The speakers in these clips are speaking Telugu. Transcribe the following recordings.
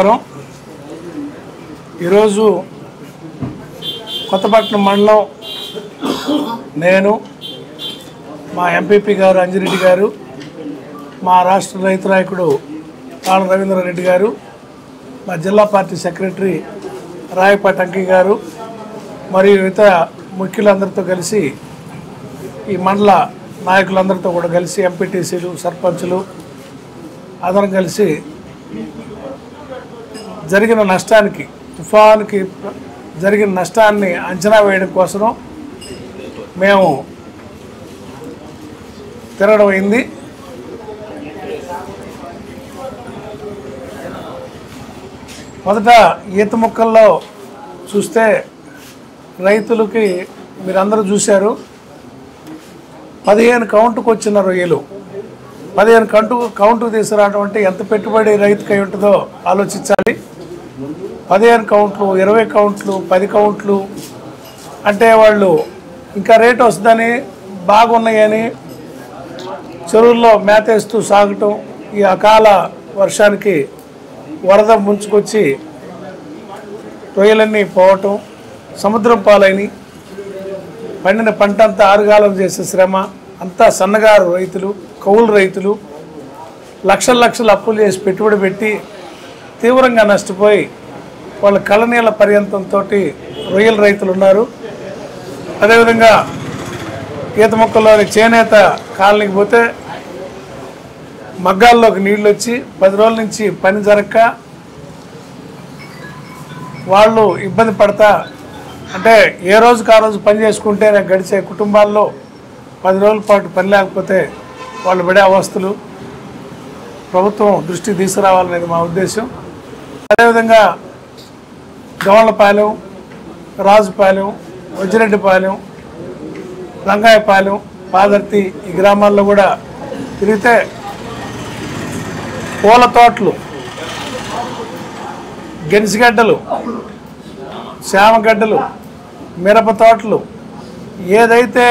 నమస్కారం. ఈరోజు కొత్తపట్నం మండలం నేను మా ఎంపీపీ గారు అంజిరెడ్డి గారు, మా రాష్ట్ర రైతు నాయకుడు కాళ్ళ రవీంద్రారెడ్డి గారు, మా జిల్లా పార్టీ సెక్రటరీ రాయపాటి అంకి గారు మరియు ఇతర ముఖ్యులందరితో కలిసి ఈ మండల నాయకులందరితో కూడా కలిసి ఎంపీటీసీలు సర్పంచులు అందరం కలిసి జరిగిన నష్టానికి తుఫానుకి జరిగిన నష్టాన్ని అంచనా వేయడం కోసం మేము తిరగడం అయింది. మొదట ఈత మొక్కల్లో చూస్తే రైతులకి మీరందరూ చూశారు, 15 కౌంటుకు వచ్చిన రొయ్యలు. 15 కౌంటు తీసుకురావడం అంటే ఎంత పెట్టుబడి రైతుకి అయి ఉంటుందో ఆలోచించాలి. 15 కౌంట్లు, 20 కౌంట్లు, 10 కౌంట్లు అంటే వాళ్ళు ఇంకా రేటు వస్తుందని బాగున్నాయని చెరువుల్లో మేతేస్తూ సాగటం, ఈ అకాల వర్షానికి వరద ముంచుకొచ్చి రొయ్యలన్నీ పోవటం, సముద్రం పాలైన పండిన పంట అంతా ఆరుగాలం చేసే శ్రమ అంతా సన్నగారు రైతులు, కౌలు రైతులు లక్షల అప్పులు చేసి పెట్టుబడి పెట్టి తీవ్రంగా నష్టపోయి వాళ్ళ కళ్ళనీళ్ళ పర్యంతంతో రొయ్యల రైతులు ఉన్నారు. అదేవిధంగా ఈత మొక్కల్లోని చేనేత కాలనీకి పోతే మగ్గాల్లోకి నీళ్ళు వచ్చి 10 రోజుల నుంచి పని జరగక వాళ్ళు ఇబ్బంది పడతా, అంటే ఏ రోజుకి ఆ రోజు పని చేసుకుంటేనే గడిచే కుటుంబాల్లో 10 రోజుల పాటు పని లేకపోతే వాళ్ళు పడే అవస్థలు ప్రభుత్వం దృష్టికి తీసుకురావాలనేది మా ఉద్దేశం. అదేవిధంగా గవళ్ళపాలెం, రాజుపాలెం, వజ్జిరెడ్డిపాలెం, రంగాయపాలెం, పాదర్తి ఈ గ్రామాల్లో కూడా తిరిగితే పూల తోటలు, గెనిసిగడ్డలు, శామగడ్డలు, మిరప తోటలు ఏదైతే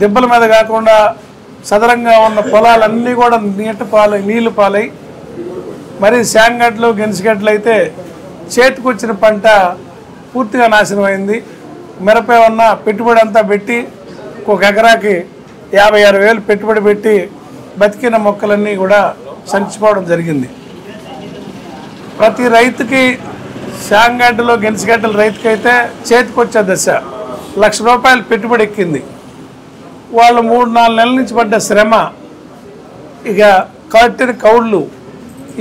దెబ్బల మీద కాకుండా సదరంగా ఉన్న పొలాలన్నీ కూడా నీళ్లు పాలై మరి శాంగడ్డలు గెనిసిగడ్డలు అయితే చేతికొచ్చిన పంట పూర్తిగా నాశనం అయింది. మిరప ఉన్న పెట్టుబడి అంతా పెట్టి ఒక ఎకరాకి 56,000 పెట్టుబడి పెట్టి బతికిన మొక్కలన్నీ కూడా సంచిపోవడం జరిగింది. ప్రతి రైతుకి శాంగడ్డలో గెనిసిగడ్డల రైతుకైతే చేతికొచ్చే దశ ₹1,00,000 పెట్టుబడి ఎక్కింది. వాళ్ళు 3-4 నెలల నుంచి పడ్డ శ్రమ, ఇక కట్టిన కౌళ్ళు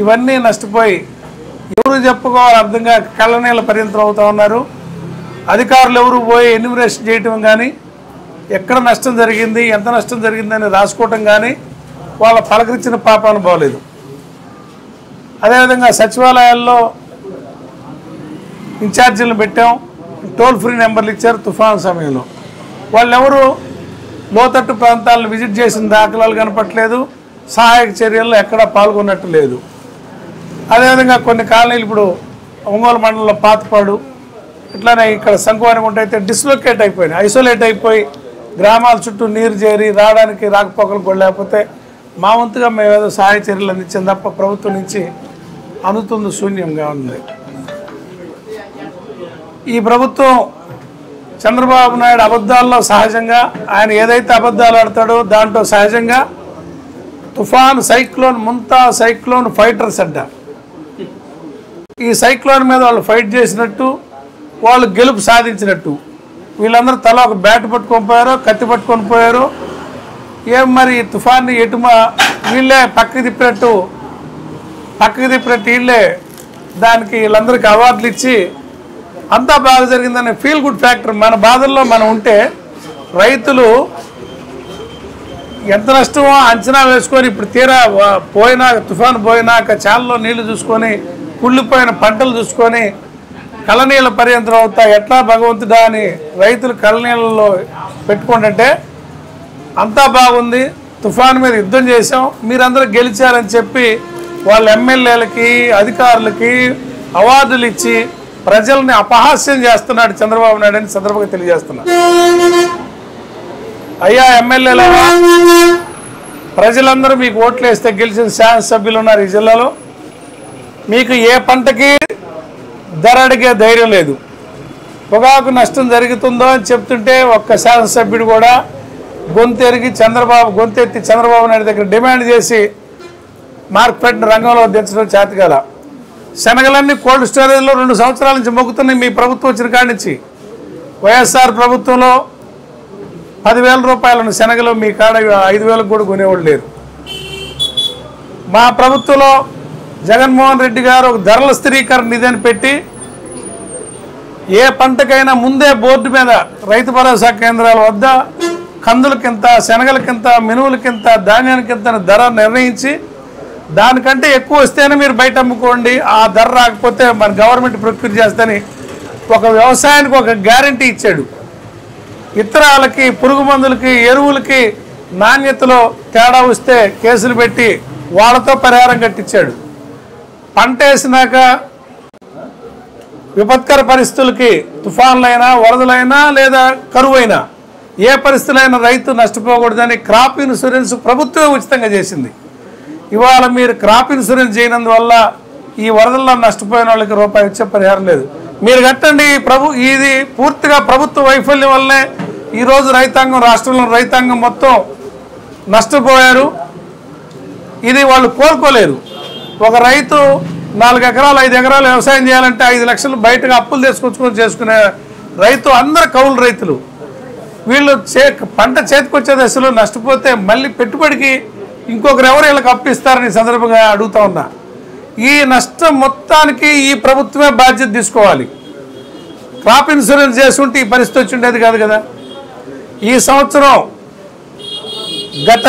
ఇవన్నీ నష్టపోయి ఎవరు చెప్పుకోవాలి అర్థంగా కళ్ళనీళ్ళ పర్యంతం అవుతూ ఉన్నారు. అధికారులు ఎవరు పోయి ఎన్యూమరేషన్ చేయటం కానీ, ఎక్కడ నష్టం జరిగింది, ఎంత నష్టం జరిగిందని రాసుకోవటం కానీ వాళ్ళ పలకరించిన పాపాను పోలేదు. అదేవిధంగా సచివాలయాల్లో ఇన్ఛార్జీలను పెట్టాం, టోల్ ఫ్రీ నెంబర్లు ఇచ్చారు. తుఫాను సమయంలో వాళ్ళెవరు లోతట్టు ప్రాంతాలను విజిట్ చేసిన దాఖలాలు కనపట్లేదు, సహాయక చర్యల్లో ఎక్కడా పాల్గొన్నట్టు లేదు. అదేవిధంగా కొన్ని కాలనీలు ఇప్పుడు ఒంగోలు మండలంలో పాతపాడు, ఇట్లానే ఇక్కడ సంకువానిగుంట అయితే డిస్లొకేట్ అయిపోయినాయి, ఐసోలేట్ అయిపోయి గ్రామాల చుట్టూ నీరు చేరి రావడానికి రాకపోకలు కూడా లేకపోతే మా వంతుగా మేము ఏదో సహాయ చర్యలు అందించాం తప్ప ప్రభుత్వం నుంచి అందుతుంది శూన్యంగా ఉంది. ఈ ప్రభుత్వం చంద్రబాబు నాయుడు అబద్ధాల్లో సహజంగా ఆయన ఏదైతే అబద్ధాలు ఆడతాడో దాంట్లో సహజంగా తుఫాన్, సైక్లోన్, ముంతా సైక్లోన్ ఫైటర్స్ అంట. ఈ సైక్లోన్ మీద వాళ్ళు ఫైట్ చేసినట్టు, వాళ్ళు గెలుపు సాధించినట్టు వీళ్ళందరూ తల ఒక బ్యాట్ పట్టుకొని పోయారో కత్తి పట్టుకొని పోయారో ఏం మరి తుఫాన్ని వీళ్ళే పక్కకి తిప్పినట్టు వీళ్ళే దానికి వీళ్ళందరికీ అవార్డులు ఇచ్చి అంతా బాగా జరిగిందనే ఫీల్ గుడ్ ఫ్యాక్టర్. మన బాధల్లో మనం ఉంటే రైతులు ఎంత నష్టమో అంచనా వేసుకొని ఇప్పుడు తీరా తుఫాను పోయినాక చాలలో నీళ్లు చూసుకొని కుళ్ళిపోయిన పంటలు చూసుకొని కళ్ళనీళ్ళ పర్యంతం అవుతా ఎట్లా భగవంతుడా అని రైతులు కళ్ళనీళ్ళలో పెట్టుకుంటుంటే అంతా బాగుంది, తుఫాను మీద యుద్ధం చేసాం, మీరందరూ గెలిచారని చెప్పి వాళ్ళ ఎమ్మెల్యేలకి అధికారులకి అవార్డులు ఇచ్చి ప్రజల్ని అపహాస్యం చేస్తున్నాడు చంద్రబాబు నాయుడు అని సందర్భంగా తెలియజేస్తున్నారు. అయ్యా ఎమ్మెల్యేల ప్రజలందరూ మీకు ఓట్లు వేస్తే గెలిచిన శాసనసభ్యులు ఉన్నారు ఈ జిల్లాలో, మీకు ఏ పంటకి ధర అడిగే ధైర్యం లేదు. పొగాకు నష్టం జరుగుతుందో అని చెప్తుంటే ఒక్క శాసనసభ్యుడు కూడా గొంతెత్తి చంద్రబాబు నాయుడు దగ్గర డిమాండ్ చేసి మార్కెట్ రంగంలో దించడం చేతకాల. శనగలన్నీ కోల్డ్ స్టోరేజ్లో 2 సంవత్సరాల నుంచి మొక్కుతున్నాయి. మీ ప్రభుత్వం వచ్చిన కాడి నుంచి వైఎస్ఆర్ ప్రభుత్వంలో 10,000 రూపాయలను శనగలు మీ కాడ 5,000 కూడా కొనేవాళ్ళు లేరు. మా ప్రభుత్వంలో జగన్మోహన్ రెడ్డి గారు ఒక ధరల స్థిరీకరణ నిధి అని పెట్టి ఏ పంటకైనా ముందే బోర్డు మీద రైతు భరోసా కేంద్రాల వద్ద కందులకింత, శనగలకింత, మినువులకింత, ధాన్యానికింత ధర నిర్ణయించి దానికంటే ఎక్కువ వస్తేనే మీరు బయట అమ్ముకోండి, ఆ ధర రాకపోతే మన గవర్నమెంట్ ప్రొక్యూర్ చేస్తని ఒక వ్యవసాయానికి ఒక గ్యారంటీ ఇచ్చాడు. ఇతరాలకి, పురుగు మందులకి, ఎరువులకి నాణ్యతలో తేడా వస్తే కేసులు పెట్టి వాళ్ళతో పరిహారం కట్టించాడు. పంట వేసినాక విపత్కర పరిస్థితులకి, తుఫాన్లైనా, వరదలైనా లేదా కరువైనా ఏ పరిస్థితులైనా రైతు నష్టపోకూడదని క్రాప్ ఇన్సూరెన్స్ ప్రభుత్వమే ఉచితంగా చేసింది. ఇవాళ మీరు క్రాప్ ఇన్సూరెన్స్ చేయనందువల్ల ఈ వరదల్లో నష్టపోయిన వాళ్ళకి రూపాయి ఇచ్చే పరిహారం లేదు. మీరు కట్టండి. ఇది పూర్తిగా ప్రభుత్వ వైఫల్యం వల్లనే ఈరోజు రైతాంగం, రాష్ట్రంలో రైతాంగం మొత్తం నష్టపోయారు. ఇది వాళ్ళు కోలుకోలేరు. ఒక రైతు 4 ఎకరాలు 5 ఎకరాలు వ్యవసాయం చేయాలంటే 5 లక్షలు బయటకు అప్పులు తీసుకొచ్చుకొని చేసుకునే రైతు అందరు కౌలు రైతులు. వీళ్ళు పంట చేతికొచ్చే దశలో నష్టపోతే మళ్ళీ పెట్టుబడికి ఇంకొకరు ఎవరు వీళ్ళకి అప్పిస్తారని సందర్భంగా అడుగుతా ఉన్నా. ఈ నష్టం మొత్తానికి ఈ ప్రభుత్వమే బాధ్యత తీసుకోవాలి. క్రాప్ ఇన్సూరెన్స్ చేసుకుంటే ఈ పరిస్థితి వచ్చి ఉండేది కాదు కదా. ఈ సంవత్సరం గత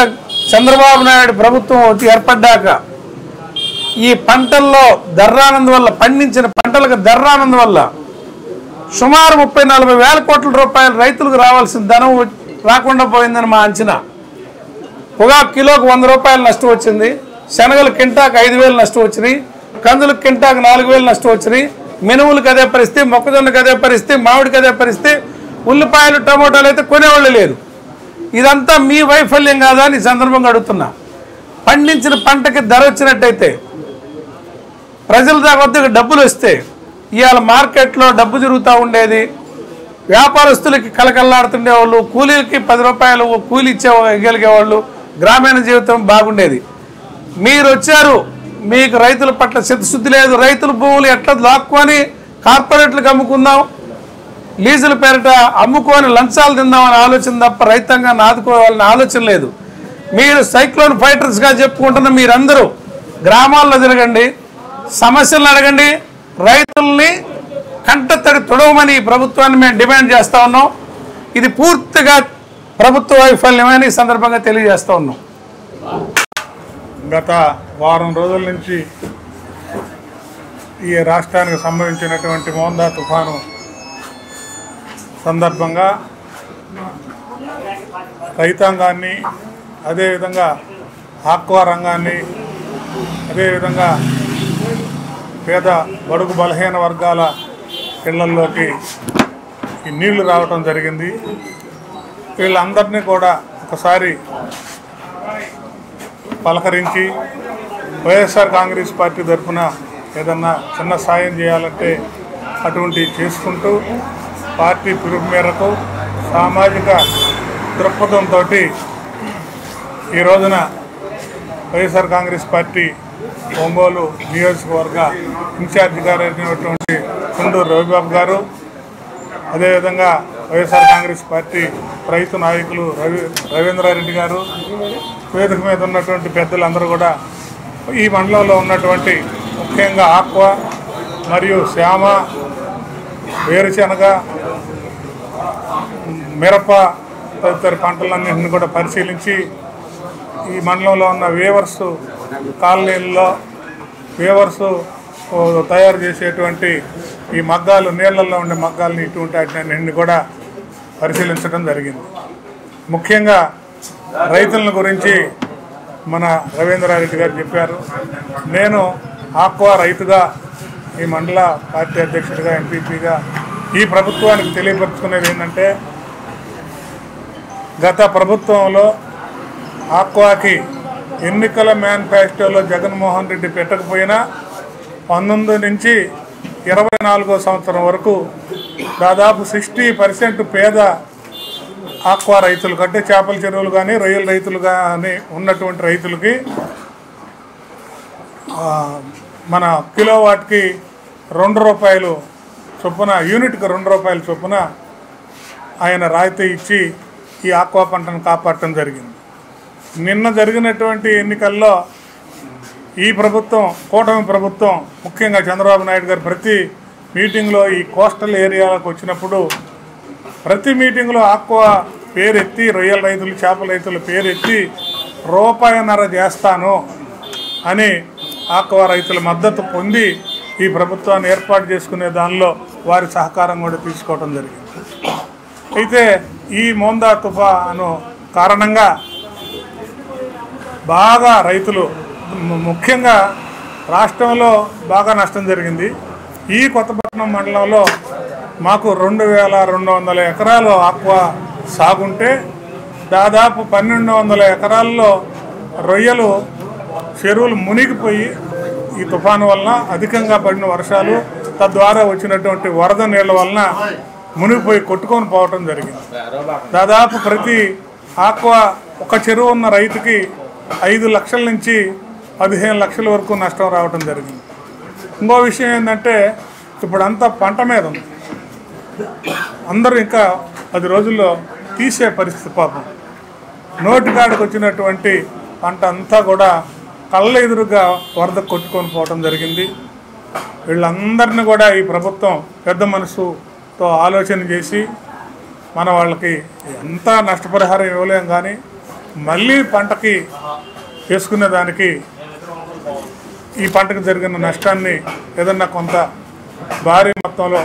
చంద్రబాబు నాయుడు ప్రభుత్వం ఏర్పడ్డాక ఈ పంటల్లో ధర్రానందు వల్ల, పండించిన పంటలకు ధర్రానందు వల్ల సుమారు 30-40 వేల కోట్ల రూపాయలు రైతులకు రావాల్సిన ధనం రాకుండా పోయిందని మా అంచనా. పొగాకు కిలోకు 100 రూపాయలు నష్టం వచ్చింది, శనగలు కింటాకు 5,000 నష్టం వచ్చినాయి, కందులకు కింటాకు 4,000 నష్టం వచ్చినాయి, మినువులకు అదే పరిస్థితి, మొక్కజొన్నకు అదే పరిస్థితి, మామిడికి అదే పరిస్థితి, ఉల్లిపాయలు, టమోటాలు అయితే కొనేవాళ్ళు లేరు. ఇదంతా మీ వైఫల్యం కాదా అని సందర్భంగా అడుగుతున్నా. పండించిన పంటకి ధర వచ్చినట్టయితే, ప్రజల దగ్గర డబ్బులు వస్తే ఇవాళ మార్కెట్లో డబ్బు తిరుగుతూ ఉండేది, వ్యాపారస్తులకి కలకల్లాడుతుండేవాళ్ళు, కూలీలకి 10 రూపాయలు కూలీ ఇవ్వగలిగేవాళ్ళు, గ్రామీణ జీవితం బాగుండేది. మీరు వచ్చారు, మీకు రైతుల పట్ల చిత్తశుద్ధి లేదు. రైతుల భూములు ఎట్లా లాక్కొని కార్పొరేట్లకు అమ్ముకుందాం, లీజుల పేరిట అమ్ముకొని లంచాలు తిందామని ఆలోచన తప్ప రైతాంగాన్ని ఆదుకోవాలని ఆలోచన లేదు. మీరు సైక్లోన్ ఫైటర్స్గా చెప్పుకుంటున్న మీరందరూ గ్రామాల్లో తిరగండి, సమస్యలను అడగండి, రైతుల్ని కంటతడి తొడవమని ఈ ప్రభుత్వాన్ని మేము డిమాండ్ చేస్తూ ఉన్నాం. ఇది పూర్తిగా ప్రభుత్వ వైఫల్యమని ఈ సందర్భంగా తెలియజేస్తూ ఉన్నాం. గత వారం రోజుల నుంచి ఈ రాష్ట్రానికి సంబంధించినటువంటి మోందా తుఫాను సందర్భంగా రైతాంగాన్ని, అదేవిధంగా ఆక్వా రంగాన్ని, అదేవిధంగా పేద బడుగు బలహీన వర్గాల ఇళ్లల్లోకి ఈ నీళ్లు రావటం జరిగింది. వీళ్ళందరినీ కూడా ఒకసారి పలకరించి వైఎస్ఆర్ కాంగ్రెస్ పార్టీ తరఫున ఏదన్నా చిన్న సాయం చేయాలంటే అటువంటి చేసుకుంటూ పార్టీ పిలుపు మేరకు సామాజిక దృక్పథంతో ఈ రోజున వైఎస్ఆర్ కాంగ్రెస్ పార్టీ ఒంగోలు నియోజకవర్గ ఇన్ఛార్జి గారు అయినటువంటి కుండూరు రవిబాబు గారు, అదేవిధంగా వైఎస్ఆర్ కాంగ్రెస్ పార్టీ రైతు నాయకులు రవీంద్రారెడ్డి గారు, వేదిక మీద ఉన్నటువంటి పెద్దలందరూ కూడా ఈ మండలంలో ఉన్నటువంటి ముఖ్యంగా ఆక్వా మరియు శ్యామ, వేరుశనగ, మిరప తదితర పంటలన్నింటినీ కూడా పరిశీలించి ఈ మండలంలో ఉన్న వేవర్స్ కాలనీల్లో వేవర్స్ తయారు చేసేటువంటి ఈ మగ్గాలు, నీళ్లలో ఉండే మగ్గాలని, ఇటువంటి వాటిని కూడా పరిశీలించడం జరిగింది. ముఖ్యంగా రైతుల గురించి మన రవీంద్రారెడ్డి గారు చెప్పారు. నేను ఆక్వా రైతుగా, ఈ మండల పార్టీ అధ్యక్షుడిగా, ఎంపీపీగా ఈ ప్రభుత్వానికి తెలియపరుచుకునేది ఏంటంటే, గత ప్రభుత్వంలో ఆక్వాకి ఎన్నికల మేనిఫెస్టోలో జగన్మోహన్ రెడ్డి పెట్టకపోయినా 19 నుంచి 24వ సంవత్సరం వరకు దాదాపు 60% పేద ఆక్వా రైతులు కంటే చేపల చెరువులు కానీ రొయ్యల రైతులు కానీ ఉన్నటువంటి రైతులకి మన కిలోవాట్కి ₹2 చొప్పున యూనిట్కి ₹2 చొప్పున ఆయన రాయితీ ఇచ్చి ఈ ఆక్వా పంటను కాపాడటం జరిగింది. నిన్న జరిగినటువంటి ఎన్నికల్లో ఈ ప్రభుత్వం కూటమి ప్రభుత్వం ముఖ్యంగా చంద్రబాబు నాయుడు గారు ప్రతి మీటింగ్లో ఈ కోస్టల్ ఏరియాలకు వచ్చినప్పుడు ప్రతి మీటింగ్లో ఆక్వా పేరెత్తి రొయ్యల రైతులు చేపల రైతుల పేరెత్తి ₹1.5 చేస్తాను అని ఆక్వా రైతుల మద్దతు పొంది ఈ ప్రభుత్వాన్ని ఏర్పాటు చేసుకునే దానిలో వారి సహకారం కూడా తీసుకోవడం జరిగింది. అయితే ఈ మోందా తుఫాను కారణంగా బాగా రైతులు ముఖ్యంగా రాష్ట్రంలో బాగా నష్టం జరిగింది. ఈ కొత్తపట్నం మండలంలో మాకు 2200 ఎకరాలు ఆక్వా సాగుంటే దాదాపు 1200 ఎకరాల్లో రొయ్యలు చెరువులు మునిగిపోయి ఈ తుఫాను వలన అధికంగా పడిన వర్షాలు తద్వారా వచ్చినటువంటి వరద నీళ్ల వలన మునిగిపోయి కొట్టుకొని పోవటం జరిగింది. దాదాపు ప్రతి ఆక్వా ఒక చెరువు ఉన్న రైతుకి 5 లక్షల నుంచి 15 లక్షల వరకు నష్టం రావటం జరిగింది. ఇంకో విషయం ఏంటంటే ఇప్పుడు అంతా పంట మీద ఉంది. అందరూ ఇంకా 10 రోజుల్లో తీసే పరిస్థితి. పాపం నోటికాడికి వచ్చినటువంటి పంట అంతా కూడా కళ్ళ ఎదురుగా వరద కొట్టుకొని పోవటం జరిగింది. వీళ్ళందరినీ కూడా ఈ ప్రభుత్వం పెద్ద మనసుతో ఆలోచన చేసి మన వాళ్ళకి ఎంత నష్టపరిహారం ఇవ్వలేం కానీ మళ్ళీ పంటకి చేసుకునే దానికి ఈ పంటకు జరిగిన నష్టాన్ని ఏదన్నా కొంత భారీ మొత్తంలో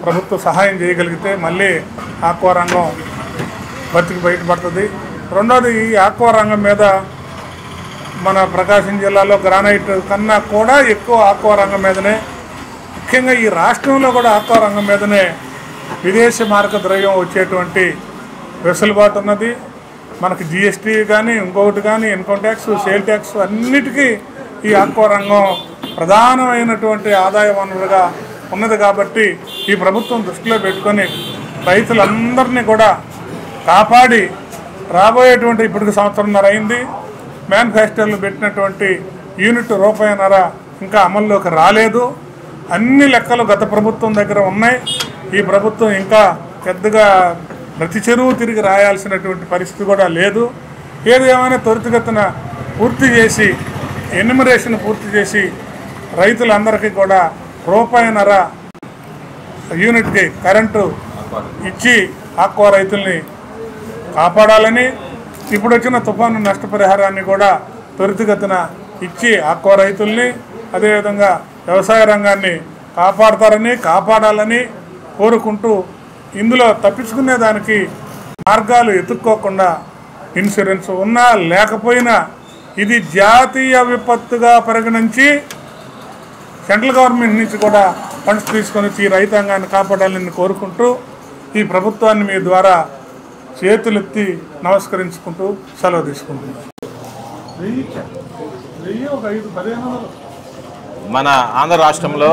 ప్రభుత్వం సహాయం చేయగలిగితే మళ్ళీ ఆక్వా రంగం బతికి బయటపడుతుంది. రెండోది ఈ ఆక్వా రంగం మీద మన ప్రకాశం జిల్లాలో గ్రానైట్ కన్నా కూడా ఎక్కువ ఆక్వా రంగం మీదనే, ముఖ్యంగా ఈ రాష్ట్రంలో కూడా ఆక్వా రంగం మీదనే విదేశీ మారక ద్రవ్యం వచ్చేటువంటి వెసులుబాటు ఉన్నది. మనకి జిఎస్టీ కానీ ఇంకొకటి కానీ ఇన్కమ్ ట్యాక్స్ సేల్ ట్యాక్స్ అన్నిటికీ ఈ ఆక్వా రంగం ప్రధానమైనటువంటి ఆదాయ వనరుగా ఉన్నది. కాబట్టి ఈ ప్రభుత్వం దృష్టిలో పెట్టుకొని రైతులందరినీ కూడా కాపాడి రాబోయేటువంటి ఇప్పటికి 1.5 సంవత్సరం అయింది. మేనిఫెస్టోలు పెట్టినటువంటి యూనిట్ ₹1.5 ఇంకా అమల్లోకి రాలేదు. అన్ని లెక్కలు గత ప్రభుత్వం దగ్గర ఉన్నాయి. ఈ ప్రభుత్వం ఇంకా పెద్దగా ప్రతి చెరువు తిరిగి రాయాల్సినటువంటి పరిస్థితి కూడా లేదు. ఏది ఏమైనా త్వరితగతిన పూర్తి చేసి ఎన్యుమరేషన్ పూర్తి చేసి రైతులందరికీ కూడా ₹1.5 యూనిట్కి కరెంటు ఇచ్చి ఆక్వా రైతుల్ని కాపాడాలని, ఇప్పుడు వచ్చిన తుఫాను నష్టపరిహారాన్ని కూడా త్వరితగతిన ఇచ్చి ఆక్వా రైతుల్ని అదేవిధంగా వ్యవసాయ రంగాన్ని కాపాడాలని కోరుకుంటూ ఇందులో తప్పించుకునే దానికి మార్గాలు ఎత్తుక్కోకుండా ఇన్సూరెన్స్ ఉన్నా లేకపోయినా ఇది జాతీయ విపత్తుగా పరిగణించి సెంట్రల్ గవర్నమెంట్ నుంచి కూడా ఫండ్స్ తీసుకొని ఈ రైతాంగాన్ని కాపాడాలని కోరుకుంటూ ఈ ప్రభుత్వాన్ని మీ ద్వారా చేతులెత్తి నమస్కరించుకుంటూ సెలవు తీసుకుంటున్నాను. మన ఆంధ్ర రాష్ట్రంలో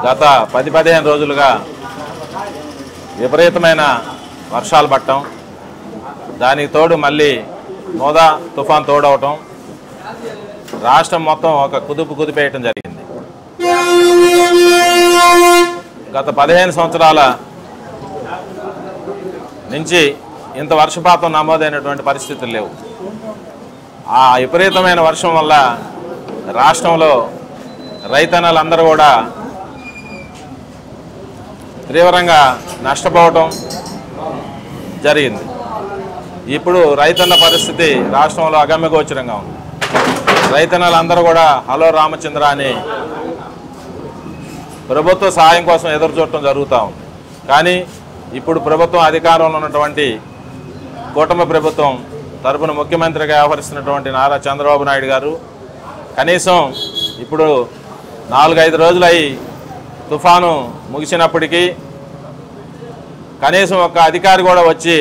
గత 10-15 రోజులుగా విపరీతమైన వర్షాలు పడటం, దానికి తోడు మళ్ళీ మోదా తుఫాన్ తోడవటం రాష్ట్రం మొత్తం ఒక కుదిపేయటం జరిగింది. గత 15 సంవత్సరాల నుంచి ఇంత వర్షపాతం నమోదైనటువంటి పరిస్థితులు లేవు. ఆ విపరీతమైన వర్షం వల్ల రాష్ట్రంలో రైతన్నలందరూ కూడా తీవ్రంగా నష్టపోవటం జరిగింది. ఇప్పుడు రైతన్న పరిస్థితి రాష్ట్రంలో అగమ్యగోచరంగా ఉంది. రైతన్నలందరూ కూడా హలో రామచంద్ర అని ప్రభుత్వ సహాయం కోసం ఎదురు చూడటం జరుగుతూ ఉంది. కానీ ఇప్పుడు ప్రభుత్వం అధికారంలో ఉన్నటువంటి కూటమి ప్రభుత్వం తరపున ముఖ్యమంత్రిగా వ్యవహరిస్తున్నటువంటి నారా చంద్రబాబు నాయుడు గారు కనీసం ఇప్పుడు 4-5 రోజులై తుఫాను ముగిసినప్పటికీ కనీసం ఒక అధికారి కూడా వచ్చి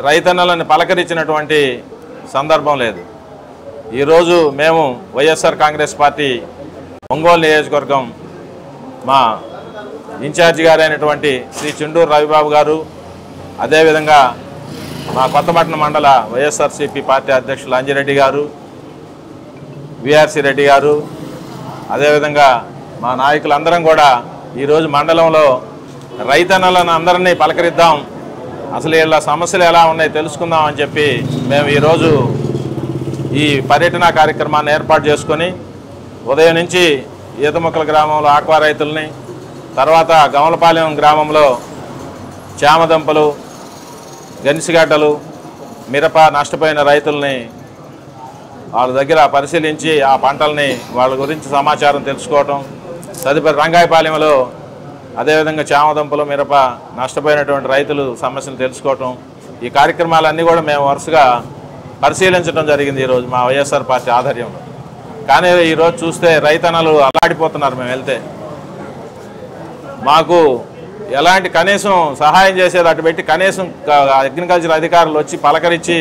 రైతన్నలను పలకరించినటువంటి సందర్భం లేదు. ఈరోజు మేము వైఎస్ఆర్ కాంగ్రెస్ పార్టీ ఒంగోలు నియోజకవర్గం మా ఇన్ఛార్జి గారైనటువంటి శ్రీ చిండూరు రవిబాబు గారు, అదేవిధంగా మా కొత్తపట్నం మండల వైఎస్ఆర్సీపీ పార్టీ అధ్యక్షులు అంజిరెడ్డి గారు, విఆర్సి రెడ్డి గారు, అదేవిధంగా మా నాయకులందరం కూడా ఈరోజు మండలంలో రైతన్నలను అందరినీ పలకరిద్దాం, అసలు వీళ్ళ సమస్యలు ఎలా ఉన్నాయి తెలుసుకుందాం అని చెప్పి మేము ఈరోజు ఈ పర్యటన కార్యక్రమాన్ని ఏర్పాటు చేసుకొని ఉదయం నుంచి ఈతముక్కల గ్రామంలో ఆక్వా రైతుల్ని, తర్వాత గమలపాలెం గ్రామంలో చామదంపలు, గనిసిగడ్డలు, మిరప నష్టపోయిన రైతుల్ని వాళ్ళ దగ్గర పరిశీలించి ఆ పంటల్ని వాళ్ళ గురించి సమాచారం తెలుసుకోవటం, తదుపరి రంగాయపాలెంలో అదేవిధంగా చామదంపలు, మిరప నష్టపోయినటువంటి రైతులు సమస్యలు తెలుసుకోవటం, ఈ కార్యక్రమాలన్నీ కూడా మేము వరుసగా పరిశీలించడం జరిగింది ఈరోజు మా వైఎస్ఆర్ పార్టీ ఆధ్వర్యంలో. కానీ ఈరోజు చూస్తే రైతన్నలు అల్లాడిపోతున్నారు. మేము వెళ్తే మాకు ఎలాంటి కనీసం సహాయం చేసేది అటు పెట్టి కనీసం అగ్రికల్చర్ అధికారులు వచ్చి పలకరించి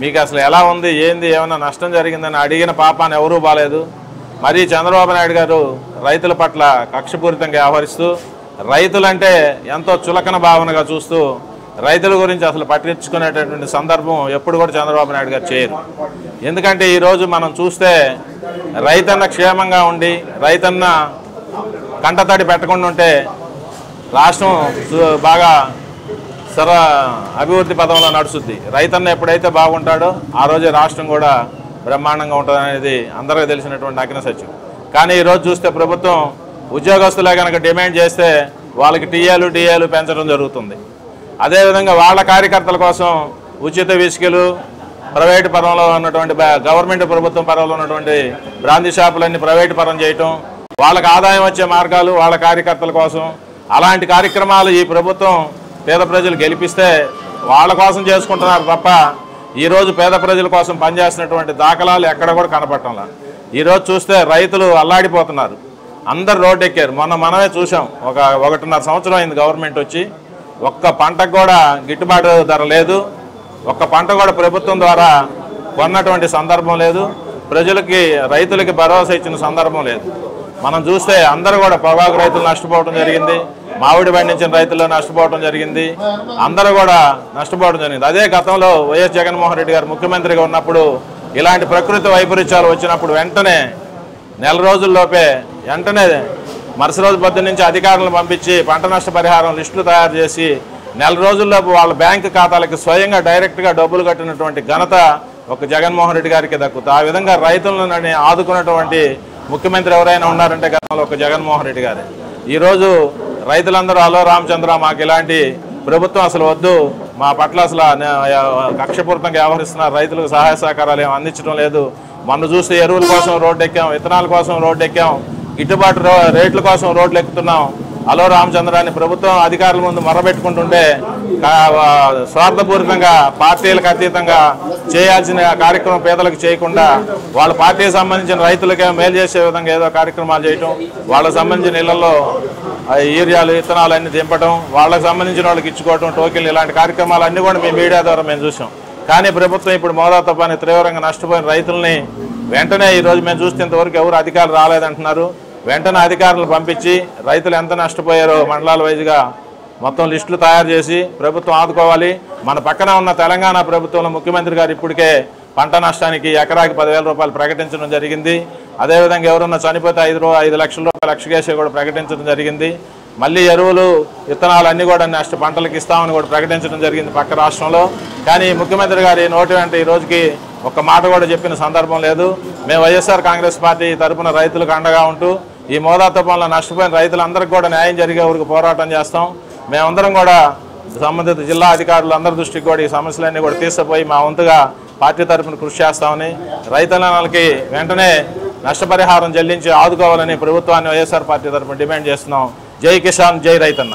మీకు అసలు ఎలా ఉంది, ఏంది, ఏమైనా నష్టం జరిగిందని అడిగిన పాపాన్ని ఎవరూ బాలేదు. మరి చంద్రబాబు నాయుడు గారు రైతుల పట్ల కక్షపూరితంగా వ్యవహరిస్తూ రైతులంటే ఎంతో చులకన భావనగా చూస్తూ రైతుల గురించి అసలు పట్టించుకునేటటువంటి సందర్భం ఎప్పుడు కూడా చంద్రబాబు నాయుడు గారు చేయరు. ఎందుకంటే ఈరోజు మనం చూస్తే రైతన్న క్షేమంగా ఉండి రైతన్న కంటతడి పెట్టకుండా ఉంటే రాష్ట్రం బాగా అభివృద్ధి పదంలో నడుస్తుంది. రైతన్న ఎప్పుడైతే బాగుంటాడో ఆ రోజే రాష్ట్రం కూడా బ్రహ్మాండంగా ఉంటుంది అనేది అందరికీ తెలిసినటువంటి అగ్ని సత్యం. కానీ ఈరోజు చూస్తే ప్రభుత్వం ఉద్యోగస్తులే కనుక డిమాండ్ చేస్తే వాళ్ళకి టీఏలు పెంచడం జరుగుతుంది. అదేవిధంగా వాళ్ళ కార్యకర్తల కోసం ఉచిత విసుకలు, ప్రైవేటు పరంలో ఉన్నటువంటి గవర్నమెంట్ ప్రభుత్వం పరంలో ఉన్నటువంటి బ్రాందీ షాపులన్నీ ప్రైవేటు పరం చేయటం, వాళ్ళకి ఆదాయం వచ్చే మార్గాలు వాళ్ళ కార్యకర్తల కోసం, అలాంటి కార్యక్రమాలు ఈ ప్రభుత్వం పేద ప్రజలు గెలిపిస్తే వాళ్ళ కోసం చేసుకుంటున్నారు తప్ప ఈరోజు పేద ప్రజల కోసం పనిచేస్తున్నటువంటి దాఖలాలు ఎక్కడ కూడా కనపడటంలా. ఈరోజు చూస్తే రైతులు అల్లాడిపోతున్నారు, అందరు రోడ్డు ఎక్కారు. మనమే చూసాం, 1.5 సంవత్సరం అయింది గవర్నమెంట్ వచ్చి, ఒక్క పంటకు కూడా గిట్టుబాటు ధర లేదు, ఒక్క పంట కూడా ప్రభుత్వం ద్వారా కొన్నటువంటి సందర్భం లేదు, ప్రజలకి రైతులకి భరోసా ఇచ్చిన సందర్భం లేదు. మనం చూస్తే అందరూ కూడా పొగాకు రైతులు నష్టపోవడం జరిగింది, మామిడి పండించిన రైతులు నష్టపోవడం జరిగింది, అందరూ కూడా నష్టపోవడం జరిగింది. అదే గతంలో వైఎస్ జగన్మోహన్ రెడ్డి గారు ముఖ్యమంత్రిగా ఉన్నప్పుడు ఇలాంటి ప్రకృతి వైపరీత్యాలు వచ్చినప్పుడు వెంటనే నెల రోజుల్లోపే మరుసటి రోజు పొద్దున్న నుంచి అధికారులను పంపించి పంట నష్ట పరిహారం లిస్టులు తయారు చేసి నెల రోజుల్లోపు వాళ్ళ బ్యాంకు ఖాతాలకి స్వయంగా డైరెక్ట్గా డబ్బులు కట్టినటువంటి ఘనత ఒక జగన్మోహన్ రెడ్డి గారికి దక్కుతుంది. ఆ విధంగా రైతులను ఆదుకున్నటువంటి ముఖ్యమంత్రి ఎవరైనా ఉన్నారంటే గతంలో ఒక జగన్మోహన్ రెడ్డి గారే. ఈరోజు రైతులందరూ హలో రామచంద్ర, మాకు ఇలాంటి ప్రభుత్వం అసలు వద్దు, మా పట్ల అసలు కక్షపూరితంగా వ్యవహరిస్తున్నారు, రైతులకు సహాయ సహకారాలు ఏమి అందించడం లేదు. మొన్న చూస్తే ఎరువుల కోసం రోడ్డు ఎక్కాం, విత్తనాల కోసం రోడ్డు ఎక్కాం, గిట్టుబాటు రేట్ల కోసం రోడ్లు ఎక్కుతున్నాం. హలో రామచంద్రాన్ని ప్రభుత్వం అధికారుల ముందు మొరబెట్టుకుంటుంటే స్వార్థపూరితంగా పార్టీలకు అతీతంగా చేయాల్సిన కార్యక్రమం పేదలకు చేయకుండా వాళ్ళ పార్టీకి సంబంధించిన రైతులకే మేలు చేసే విధంగా ఏదో కార్యక్రమాలు చేయటం, వాళ్ళకి సంబంధించిన ఇళ్లలో యూరియాలు విత్తనాలు అన్ని దింపడం, వాళ్ళకి సంబంధించిన వాళ్ళకి ఇచ్చుకోవటం, టోకెన్లు, ఇలాంటి కార్యక్రమాలు అన్నీ కూడా మేము మీడియా ద్వారా మేము చూసాం. కానీ ప్రభుత్వం ఇప్పుడు మోదా తుఫాను తీవ్రంగా నష్టపోయిన రైతుల్ని వెంటనే ఈరోజు మేము చూస్తే ఇంతవరకు ఎవరు అధికారులు రాలేదంటున్నారు. వెంటనే అధికారులను పంపించి రైతులు ఎంత నష్టపోయారో మండలాల వైజ్గా మొత్తం లిస్టులు తయారు చేసి ప్రభుత్వం ఆదుకోవాలి. మన పక్కన ఉన్న తెలంగాణ ప్రభుత్వంలో ముఖ్యమంత్రి గారు ఇప్పటికే పంట నష్టానికి ఎకరాకి 10,000 రూపాయలు ప్రకటించడం జరిగింది. అదేవిధంగా ఎవరన్నా చనిపోతే 5 లక్షల రూపాయలు లక్షకేసి కూడా ప్రకటించడం జరిగింది. మళ్ళీ ఎరువులు విత్తనాలు అన్నీ కూడా పంటలకు ఇస్తామని కూడా ప్రకటించడం జరిగింది పక్క రాష్ట్రంలో. కానీ ముఖ్యమంత్రి గారి నోటి వెంట ఈ రోజుకి ఒక్క మాట కూడా చెప్పిన సందర్భం లేదు. మేము వైఎస్ఆర్ కాంగ్రెస్ పార్టీ తరఫున రైతులకు అండగా ఉంటూ ఈ మోదా తుఫాన్లో నష్టపోయిన రైతులందరికీ కూడా న్యాయం జరిగే వరకు పోరాటం చేస్తాం. మేమందరం కూడా సంబంధిత జిల్లా అధికారులు అందరి దృష్టికి కూడా ఈ సమస్యలన్నీ కూడా తీసుకుపోయి మా వంతుగా పార్టీ తరఫున కృషి చేస్తామని, రైతులకి వెంటనే నష్టపరిహారం చెల్లించి ఆదుకోవాలని ప్రభుత్వాన్ని వైఎస్ఆర్ పార్టీ తరఫున డిమాండ్ చేస్తున్నాం. జై కిసాన్, జై రైతన్న.